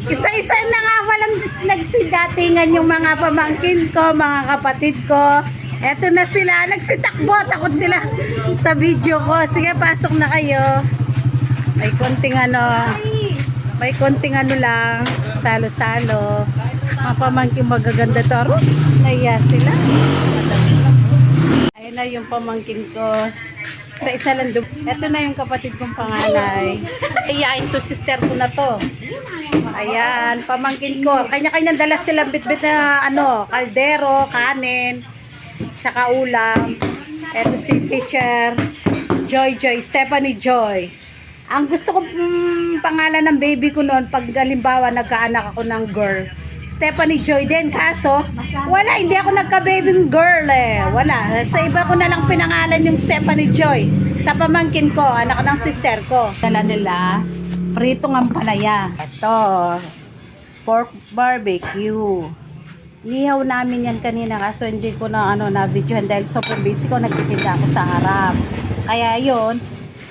Isa-isa na nga walang nagsidatingan yung mga pamangkin ko, mga kapatid ko. Eto na sila, nagsitakbo, takot sila sa video ko. Sige, pasok na kayo. May konting ano lang, salo-salo. Mga pamangkin magaganda to. Naiya sila. Ayun na yung pamangkin ko. Sa isa lang doon. Ito na yung kapatid kong panganay. Iyain to sister ko na to. Ayan, pamangkin ko. Kanya-kanya dala silang bitbit na kaldero, kanin, tsaka ulam. Ito si teacher Joy, Stephanie Joy. Ang gusto ko pangalan ng baby ko noon, pag halimbawa nagkaanak ako ng girl, Stephanie Joy din. Kaso, wala, hindi ako nagka-babying girl eh. Wala. Sa iba ko na lang pinangalan yung Stephanie Joy. Sa pamangkin ko, anak ng sister ko. Dala nila, pritong ampalaya. Ito, pork barbecue. Ihaw namin yan kanina kaso hindi ko na na-videohan dahil sobrang busy ko, nagtitinda ako sa harap. Kaya yun,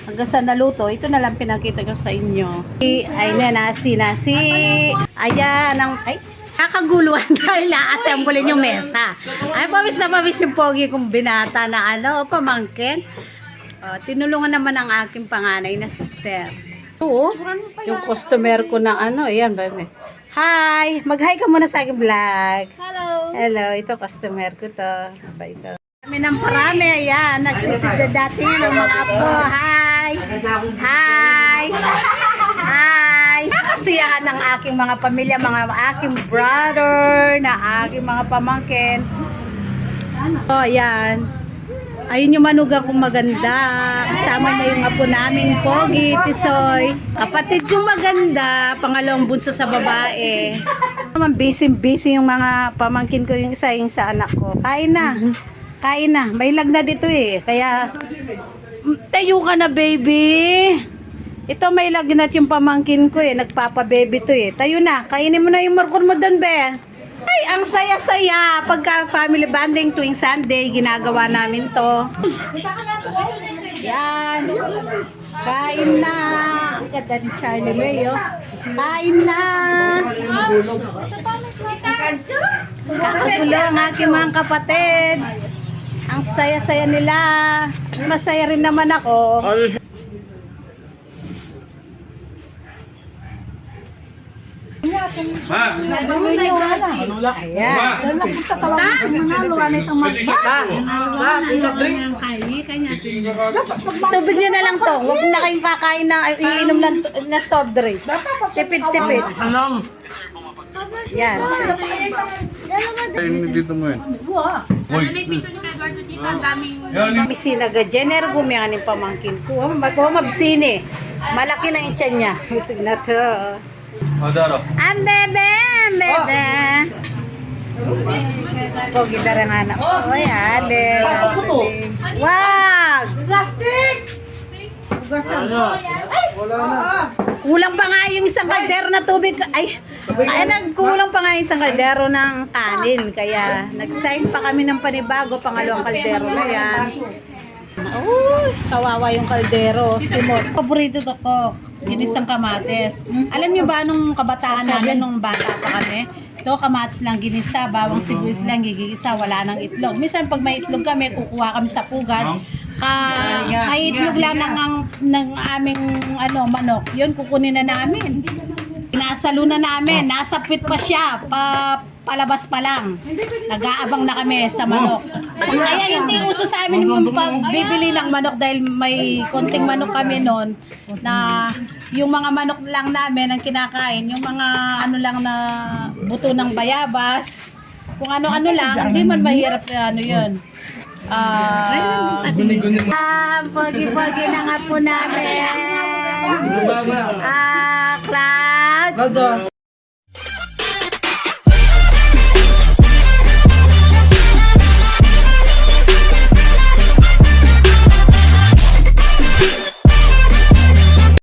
hanggang sa naluto, ito na lang pinakita ko sa inyo. Ay na, nasi. Ayan, kakaguluhan dahil na-assemble yung mesa. Ay, pawis na pawis yung pogi kong binata na pamangkin. Tinulungan naman ang aking panganay na sister. So, yung customer ko na ayan. Hi! Mag-hi ka muna sa aking vlog. Hello, ito customer ko to. Ito. Kami ng parami, ayan. Nagsisidya dati ng mga apo. Hi! Nakasiyahan ng aking mga pamilya, mga aking brother, na aking mga pamangkin. Ayan. Ayun yung manugang kong maganda. Kasama niya yung apo naming Pogi, Tisoy. Kapatid kong maganda, pangalawang bunso sa babae. Busy yung mga pamangkin ko, yung isa yung sa anak ko. Kain na. May lag na dito eh. Kaya, tayo ka na baby. Ito may lagnat yung pamangkin ko eh. Nagpapa-baby to eh. Tayo na. Kainin mo na yung markor mo doon be. Ay, ang saya-saya. Pagka family bonding tuwing Sunday, ginagawa namin to. Yan. Kain na. Ang ganda ni Charlie May, oh. Kain na. Kakagulo ang aking mga kapatid. Ang saya-saya nila. Masaya rin naman ako. Tubig nyo na lang to. Huwag na kayong kakain na iinom na soft drinks. Tipid-tipid. Yan. Dito mo yun. Bisina ga Jenner gumiyanin pamangkin ko. Mabsini. Malaki na yung tiyan niya. Usig na to. Ang bebe. Pogi na rin anak. Ay, alin. Wag! Plastic! Kulang pa nga yung isang kaldero na tubig. Nagkulang pa nga yung isang kaldero ng kanin. Kaya nag-sign pa kami ng panibago. Pangalawang kaldero na yan. Kawawa yung kaldero. Simot. Paborito to ko. Ginisang kamates. Alam niyo ba nung kabataan namin, nung bata pa kami, ito kamates lang ginisa, bawang sibuyas lang gigisa, wala nang itlog. Minsan pag may itlog kami, kukuha kami sa pugat. May itlog lang ng aming manok. Yun, kukunin na namin. Pinasalo na namin. Nasapit pa siya. Palabas pa lang. Nag-aabang na kami sa manok. Kaya hindi uso sa amin yung pagbibili ng manok dahil may konting manok kami noon na yung mga manok lang namin ang kinakain, yung mga lang na buto ng bayabas, kung ano-ano lang, hindi man mahirap na yun. Pogi-pogi na nga po namin. Cloud.